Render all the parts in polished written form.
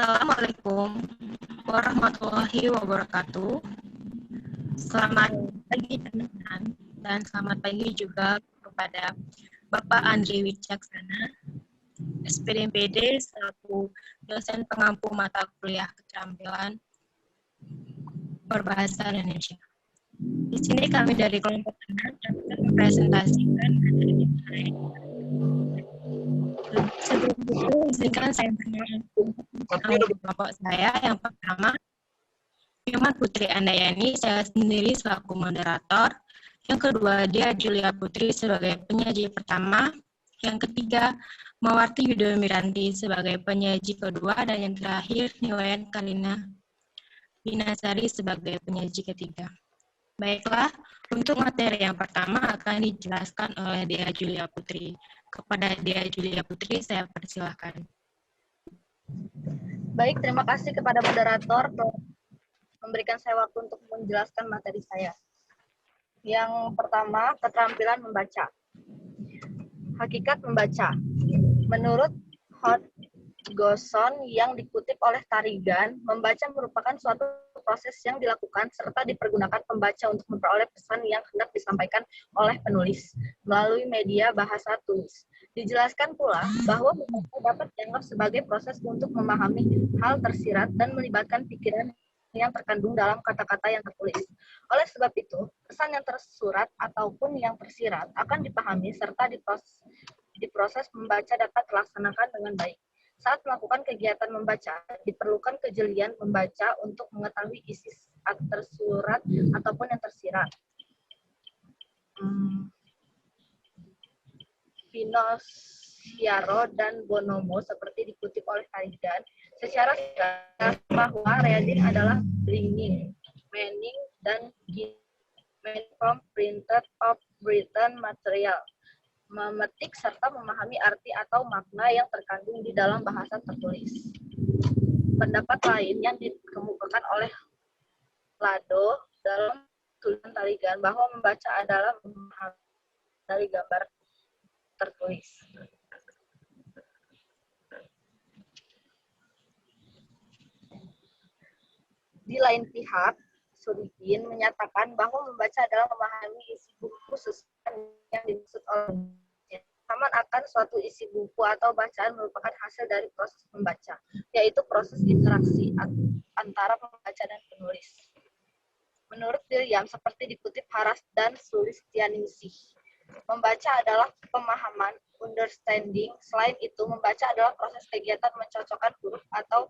Assalamualaikum warahmatullahi wabarakatuh. Selamat pagi teman-teman dan selamat pagi juga kepada Bapak Andri Wicaksana, SPDMPD selaku dosen pengampu mata kuliah keterampilan berbahasa Indonesia. Di sini kami dari kelompok 6 dapat mempresentasikan materi kita. Sebelum itu, izinkan saya perkenalkan kelompok saya. Yang pertama, Firman Putri Andayani, saya sendiri selaku moderator. Yang kedua, dia Julia Putri sebagai penyaji pertama. Yang ketiga, Mawarti Yudhomiranti sebagai penyaji kedua. Dan yang terakhir, Niwayan Kalina Binasari sebagai penyaji ketiga. Baiklah, untuk materi yang pertama akan dijelaskan oleh Dea Julia Putri. Kepada Dea Julia Putri, saya persilahkan. Baik, terima kasih kepada moderator memberikan saya waktu untuk menjelaskan materi saya. Yang pertama, keterampilan membaca. Hakikat membaca. Menurut Hodgson yang dikutip oleh Tarigan, membaca merupakan suatu proses yang dilakukan serta dipergunakan pembaca untuk memperoleh pesan yang hendak disampaikan oleh penulis melalui media bahasa tulis. Dijelaskan pula bahwa membaca dapat dianggap sebagai proses untuk memahami hal tersirat dan melibatkan pikiran yang terkandung dalam kata-kata yang tertulis. Oleh sebab itu, pesan yang tersurat ataupun yang tersirat akan dipahami serta diproses membaca dapat dilaksanakan dengan baik. Saat melakukan kegiatan membaca, diperlukan kejelian membaca untuk mengetahui isi tersurat ataupun yang tersirat. Finocchiaro dan Bonomo seperti dikutip oleh Tarigan, secara jelas bahwa reading adalah bringing, meaning, dan meaning from printed or written material. Memetik serta memahami arti atau makna yang terkandung di dalam bahasa tertulis. Pendapat lain yang dikemukakan oleh Lado dalam tulisan Tarigan bahwa membaca adalah memahami dari gambar tertulis. Di lain pihak, Suripin menyatakan bahwa membaca adalah memahami isi buku sesuai yang dimaksud olehnya. Samaan akan suatu isi buku atau bacaan merupakan hasil dari proses membaca, yaitu proses interaksi antara pembaca dan penulis. Menurut William, seperti dikutip Haras dan Sulistianingsih, membaca adalah pemahaman, understanding. Selain itu, membaca adalah proses kegiatan mencocokkan huruf atau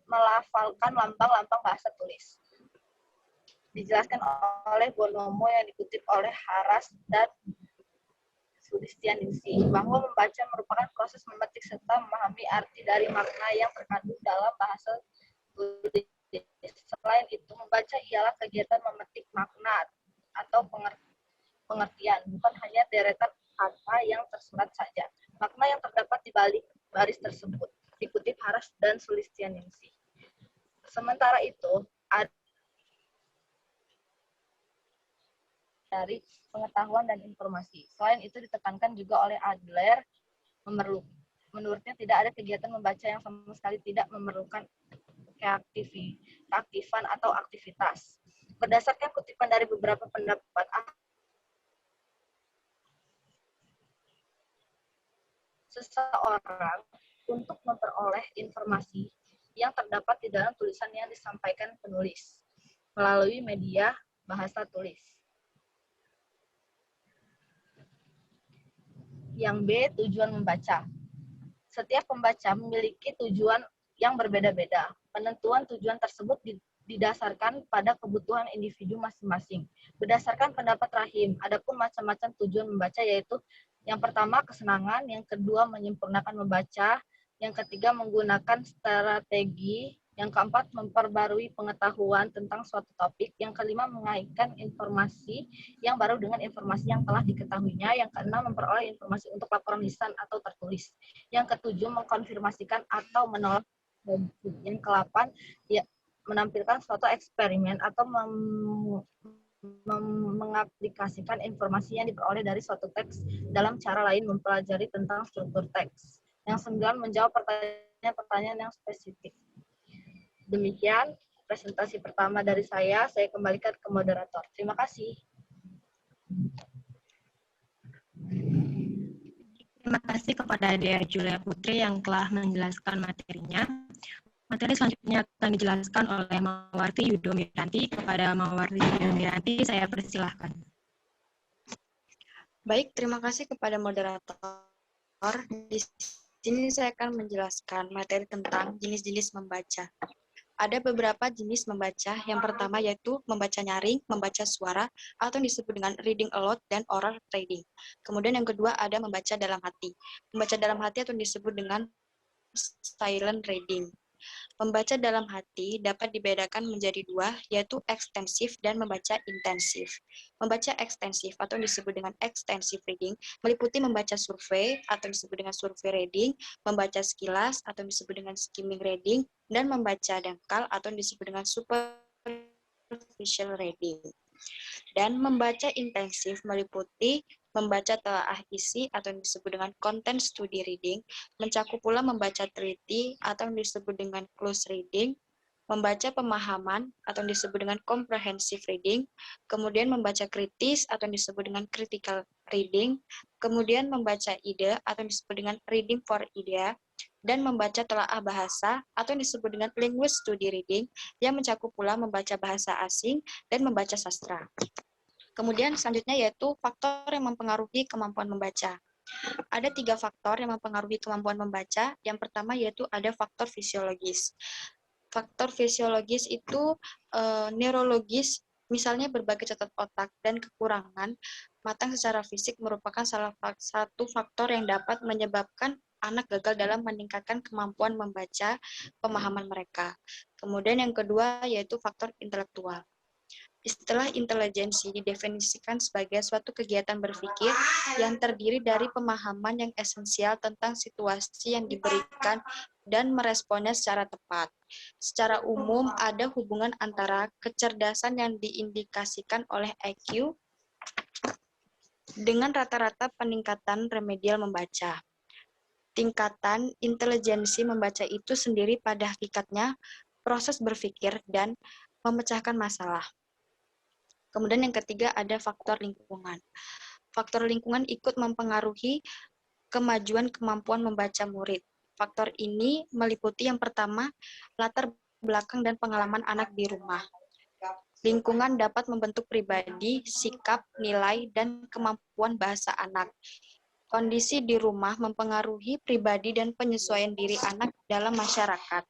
melafalkan lambang-lambang bahasa tulis. Dijelaskan oleh Bonomo yang dikutip oleh Haras dan Sulistianingsih bahwa membaca merupakan proses memetik serta memahami arti dari makna yang terkandung dalam bahasa tulis. Selain itu, membaca ialah kegiatan memetik makna atau pengertian, bukan hanya deretan kata yang tersurat saja. Makna yang terdapat di balik baris tersebut, dikutip Haras dan Sulistianingsih. Sementara itu, ada dari pengetahuan dan informasi. Selain itu, ditekankan juga oleh Adler, menurutnya tidak ada kegiatan membaca yang sama sekali tidak memerlukan keaktifan atau aktivitas. Berdasarkan kutipan dari beberapa pendapat, seseorang untuk memperoleh informasi yang terdapat di dalam tulisan yang disampaikan penulis melalui media bahasa tulis. Yang B, tujuan membaca. Setiap pembaca memiliki tujuan yang berbeda-beda. Penentuan tujuan tersebut didasarkan pada kebutuhan individu masing-masing. Berdasarkan pendapat Rahim, adapun macam-macam tujuan membaca yaitu yang pertama kesenangan, yang kedua menyempurnakan membaca, yang ketiga menggunakan strategi, yang keempat memperbarui pengetahuan tentang suatu topik, yang kelima mengaitkan informasi yang baru dengan informasi yang telah diketahuinya, yang keenam memperoleh informasi untuk laporan lisan atau tertulis, yang ketujuh mengkonfirmasikan atau menolak, yang ke-8 ya, menampilkan suatu eksperimen atau mengaplikasikan informasi yang diperoleh dari suatu teks dalam cara lain mempelajari tentang struktur teks. Yang 9 menjawab pertanyaan pertanyaan yang spesifik. Demikian presentasi pertama dari saya kembalikan ke moderator. Terima kasih. Terima kasih kepada Dea Julia Putri yang telah menjelaskan materinya. Materi selanjutnya akan dijelaskan oleh Mawarti Yudomiranti. Kepada Mawarti Yudomiranti, saya persilahkan. Baik, terima kasih kepada moderator. Di sini saya akan menjelaskan materi tentang jenis-jenis membaca. Ada beberapa jenis membaca. Yang pertama yaitu membaca nyaring, membaca suara, atau yang disebut dengan reading aloud dan oral reading. Kemudian yang kedua ada membaca dalam hati. Membaca dalam hati atau yang disebut dengan silent reading. Membaca dalam hati dapat dibedakan menjadi dua, yaitu ekstensif dan membaca intensif. Membaca ekstensif atau yang disebut dengan extensive reading meliputi membaca survei atau yang disebut dengan survey reading, membaca sekilas atau yang disebut dengan skimming reading, dan membaca dangkal atau yang disebut dengan superficial reading. Dan membaca intensif meliputi membaca telaah isi atau yang disebut dengan content study reading, mencakup pula membaca teliti atau yang disebut dengan close reading, membaca pemahaman atau yang disebut dengan comprehensive reading, kemudian membaca kritis atau yang disebut dengan critical reading, kemudian membaca ide atau yang disebut dengan reading for idea, dan membaca telaah bahasa atau yang disebut dengan language study reading yang mencakup pula membaca bahasa asing dan membaca sastra. Kemudian selanjutnya yaitu faktor yang mempengaruhi kemampuan membaca. Ada 3 faktor yang mempengaruhi kemampuan membaca. Yang pertama yaitu ada faktor fisiologis. Faktor fisiologis itu neurologis, misalnya berbagai cacat otak dan kekurangan matang secara fisik merupakan salah satu faktor yang dapat menyebabkan anak gagal dalam meningkatkan kemampuan membaca pemahaman mereka. Kemudian yang kedua yaitu faktor intelektual. Istilah intelijensi didefinisikan sebagai suatu kegiatan berpikir yang terdiri dari pemahaman yang esensial tentang situasi yang diberikan dan meresponnya secara tepat. Secara umum, ada hubungan antara kecerdasan yang diindikasikan oleh IQ dengan rata-rata peningkatan remedial membaca. Tingkatan intelijensi membaca itu sendiri pada hakikatnya proses berpikir dan memecahkan masalah. Kemudian yang ketiga ada faktor lingkungan. Faktor lingkungan ikut mempengaruhi kemajuan kemampuan membaca murid. Faktor ini meliputi yang pertama, latar belakang dan pengalaman anak di rumah. Lingkungan dapat membentuk pribadi, sikap, nilai, dan kemampuan bahasa anak. Kondisi di rumah mempengaruhi pribadi dan penyesuaian diri anak dalam masyarakat.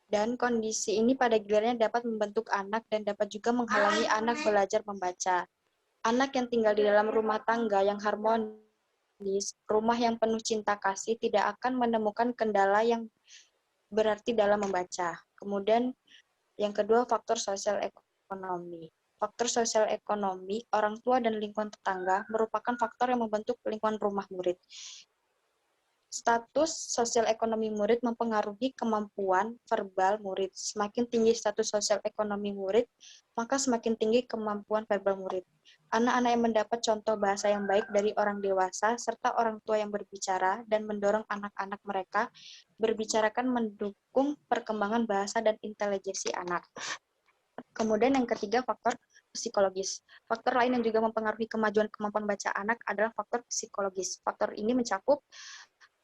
Dan kondisi ini pada gilirannya dapat membentuk anak dan dapat juga menghalangi anak belajar membaca. Anak yang tinggal di dalam rumah tangga yang harmonis, rumah yang penuh cinta kasih, tidak akan menemukan kendala yang berarti dalam membaca. Kemudian yang kedua, faktor sosial ekonomi. Faktor sosial ekonomi, orang tua dan lingkungan tetangga merupakan faktor yang membentuk lingkungan rumah murid. Status sosial ekonomi murid mempengaruhi kemampuan verbal murid. Semakin tinggi status sosial ekonomi murid, maka semakin tinggi kemampuan verbal murid. Anak-anak yang mendapat contoh bahasa yang baik dari orang dewasa, serta orang tua yang berbicara dan mendorong anak-anak mereka berbicara kan mendukung perkembangan bahasa dan intelijensi anak. Kemudian yang ketiga, faktor psikologis. Faktor lain yang juga mempengaruhi kemajuan kemampuan baca anak adalah faktor psikologis. Faktor ini mencakup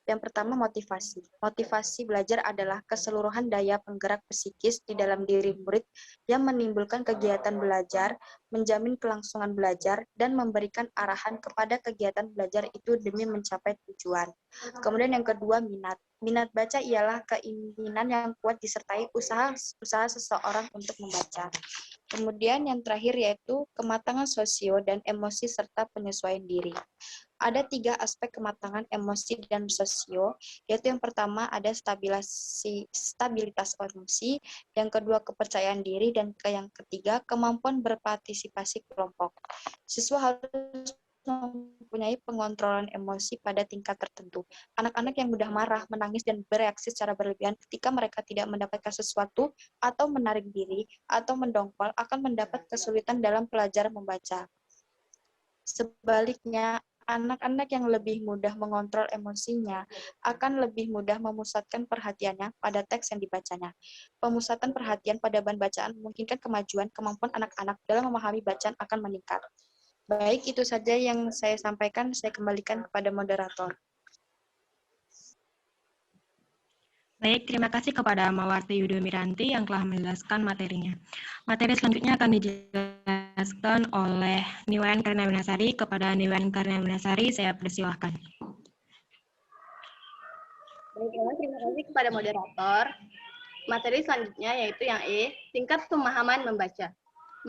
yang pertama, motivasi. Motivasi belajar adalah keseluruhan daya penggerak psikis di dalam diri murid yang menimbulkan kegiatan belajar, menjamin kelangsungan belajar, dan memberikan arahan kepada kegiatan belajar itu demi mencapai tujuan. Kemudian yang kedua, minat. Minat baca ialah keinginan yang kuat disertai usaha seseorang untuk membaca. Kemudian yang terakhir yaitu kematangan sosio dan emosi serta penyesuaian diri. Ada 3 aspek kematangan emosi dan sosio, yaitu yang pertama ada stabilitas emosi, yang kedua kepercayaan diri, dan yang ketiga kemampuan berpartisipasi kelompok. Siswa harus mempunyai pengontrolan emosi pada tingkat tertentu. Anak-anak yang mudah marah, menangis, dan bereaksi secara berlebihan ketika mereka tidak mendapatkan sesuatu atau menarik diri atau mendongkol akan mendapat kesulitan dalam pelajaran membaca. Sebaliknya, Anak-anak yang lebih mudah mengontrol emosinya akan lebih mudah memusatkan perhatiannya pada teks yang dibacanya. Pemusatan perhatian pada bahan bacaan memungkinkan kemajuan kemampuan anak-anak dalam memahami bacaan akan meningkat. Baik, itu saja yang saya sampaikan. Saya kembalikan kepada moderator. Baik, terima kasih kepada Mawarti Yudomiranti yang telah menjelaskan materinya. Materi selanjutnya akan dijelaskan oleh Niwayan Karna Winasari. Kepada Niwayan Karna Winasari, saya persilahkan. Baiklah, terima kasih kepada moderator. Materi selanjutnya yaitu yang E, tingkat pemahaman membaca.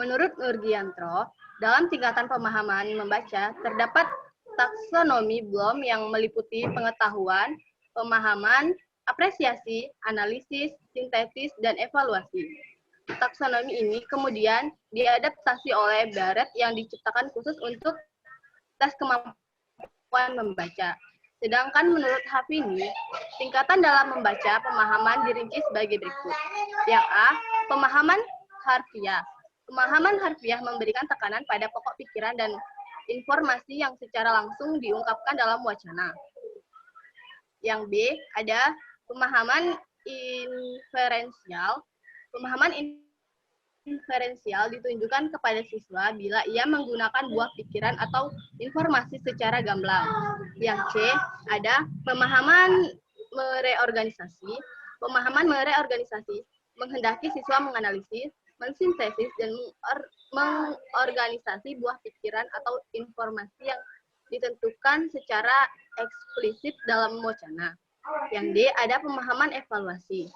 Menurut Nurgiantro, dalam tingkatan pemahaman membaca, terdapat taksonomi Bloom yang meliputi pengetahuan, pemahaman, apresiasi, analisis, sintesis, dan evaluasi. Taksonomi ini kemudian diadaptasi oleh Barrett yang diciptakan khusus untuk tes kemampuan membaca. Sedangkan menurut Hafini, tingkatan dalam membaca pemahaman dirinci sebagai berikut. Yang A, pemahaman harfiah. Pemahaman harfiah memberikan tekanan pada pokok pikiran dan informasi yang secara langsung diungkapkan dalam wacana. Yang B, ada pemahaman inferensial. Pemahaman inferensial ditunjukkan kepada siswa bila ia menggunakan buah pikiran atau informasi secara gamblang. Yang C, ada pemahaman mereorganisasi. Pemahaman mereorganisasi menghendaki siswa menganalisis, mensintesis, dan mengorganisasi buah pikiran atau informasi yang ditentukan secara eksplisit dalam wacana. Yang D, ada pemahaman evaluasi.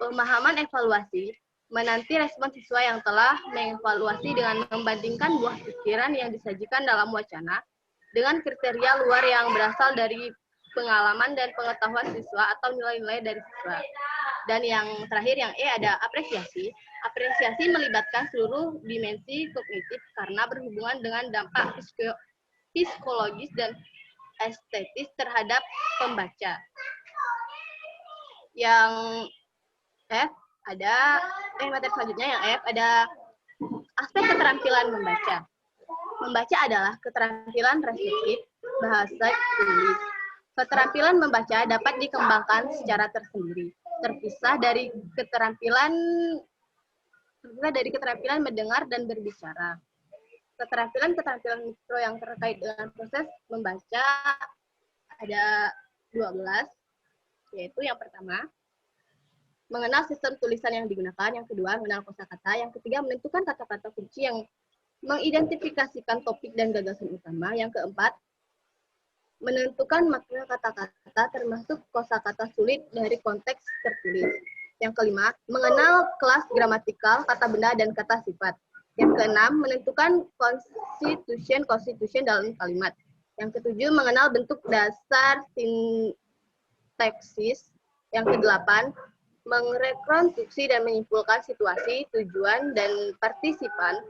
Pemahaman evaluasi menanti respon siswa yang telah mengevaluasi dengan membandingkan buah pikiran yang disajikan dalam wacana dengan kriteria luar yang berasal dari pengalaman dan pengetahuan siswa atau nilai-nilai dari siswa. Dan yang terakhir, yang E, ada apresiasi. Apresiasi melibatkan seluruh dimensi kognitif karena berhubungan dengan dampak psikologis dan estetis terhadap pembaca. Yang F, ada materi selanjutnya yang F, ada aspek keterampilan membaca. Membaca adalah keterampilan reseptif bahasa tulis. Keterampilan membaca dapat dikembangkan secara tersendiri, terpisah dari keterampilan mendengar dan berbicara. Keterampilan mikro yang terkait dengan proses membaca ada 12, yaitu yang pertama, mengenal sistem tulisan yang digunakan, yang kedua, mengenal kosakata, yang ketiga, menentukan kata-kata kunci yang mengidentifikasikan topik dan gagasan utama, yang keempat, menentukan makna kata-kata termasuk kosakata sulit dari konteks tertulis. Yang kelima, mengenal kelas gramatikal, kata benda, dan kata sifat. Yang keenam, menentukan constitution dalam kalimat. Yang ketujuh, mengenal bentuk dasar sintaksis. Yang kedelapan, merekonstruksi dan menyimpulkan situasi, tujuan, dan partisipan.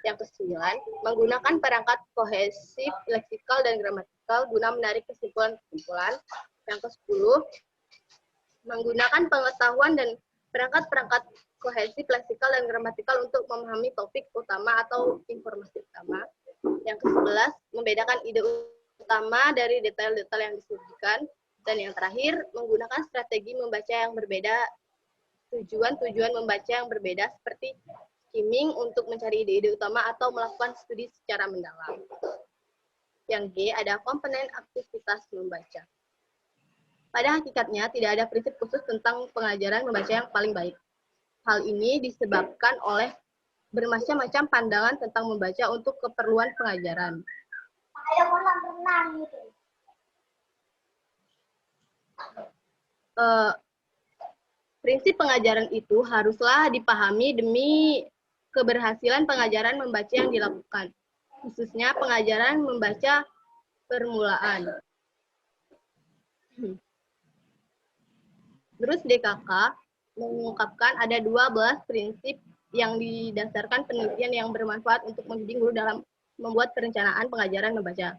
Yang kesembilan, menggunakan perangkat kohesif, leksikal, dan gramatikal guna menarik kesimpulan-kesimpulan. Yang ke-10, menggunakan pengetahuan dan perangkat-perangkat kohesif, leksikal, dan gramatikal untuk memahami topik utama atau informasi utama. Yang ke-11, membedakan ide utama dari detail-detail yang disajikan. Dan yang terakhir, menggunakan strategi membaca yang berbeda, tujuan-tujuan membaca yang berbeda seperti skimming untuk mencari ide-ide utama atau melakukan studi secara mendalam. Yang G, ada komponen aktivitas membaca. Pada hakikatnya, tidak ada prinsip khusus tentang pengajaran membaca yang paling baik. Hal ini disebabkan oleh bermacam-macam pandangan tentang membaca untuk keperluan pengajaran. Prinsip pengajaran itu haruslah dipahami demi keberhasilan pengajaran membaca yang dilakukan, khususnya pengajaran membaca permulaan. Terus DKK mengungkapkan ada 12 prinsip yang didasarkan penelitian yang bermanfaat untuk membimbing guru dalam membuat perencanaan pengajaran membaca.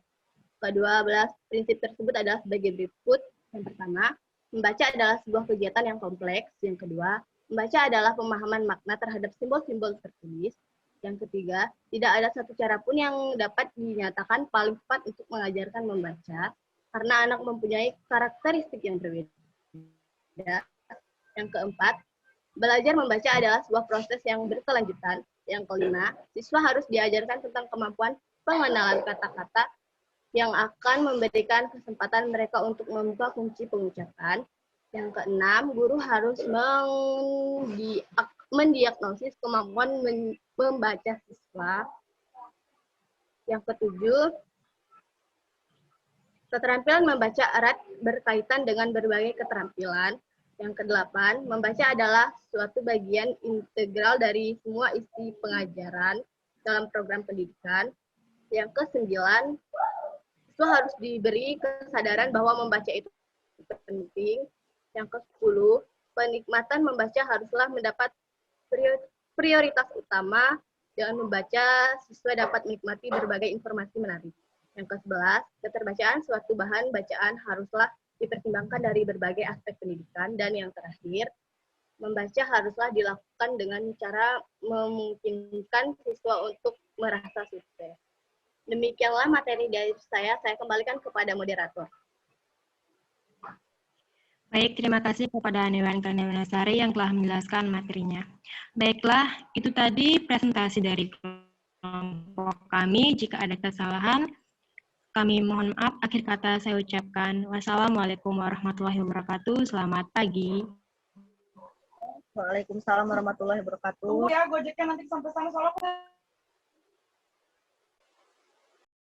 Ke-12 prinsip tersebut adalah sebagai berikut. Yang pertama, membaca adalah sebuah kegiatan yang kompleks. Yang kedua, membaca adalah pemahaman makna terhadap simbol-simbol tertulis. Yang ketiga, tidak ada satu cara pun yang dapat dinyatakan paling tepat untuk mengajarkan membaca, karena anak mempunyai karakteristik yang berbeda. Yang keempat, belajar membaca adalah sebuah proses yang berkelanjutan. Yang kelima, siswa harus diajarkan tentang kemampuan pengenalan kata-kata yang akan memberikan kesempatan mereka untuk membuka kunci pengucapan. Yang keenam, guru harus mendiagnosis kemampuan membaca siswa. Yang ketujuh, keterampilan membaca erat berkaitan dengan berbagai keterampilan. Yang kedelapan, membaca adalah suatu bagian integral dari semua isi pengajaran dalam program pendidikan. Yang kesembilan, siswa harus diberi kesadaran bahwa membaca itu penting. Yang ke-10, penikmatan membaca haruslah mendapat prioritas utama. Dengan membaca, siswa dapat menikmati berbagai informasi menarik. Yang ke-11, keterbacaan suatu bahan bacaan haruslah dipertimbangkan dari berbagai aspek pendidikan. Dan yang terakhir, membaca haruslah dilakukan dengan cara memungkinkan siswa untuk merasa sukses. Demikianlah materi dari saya kembalikan kepada moderator. Baik, terima kasih kepada Newan Karniawanasari yang telah menjelaskan materinya. Baiklah, itu tadi presentasi dari kelompok kami. Jika ada kesalahan, kami mohon maaf. Akhir kata saya ucapkan wassalamualaikum warahmatullahi wabarakatuh. Selamat pagi. Waalaikumsalam warahmatullahi wabarakatuh. Tunggu ya, Gojeknya nanti sampai sana soalnya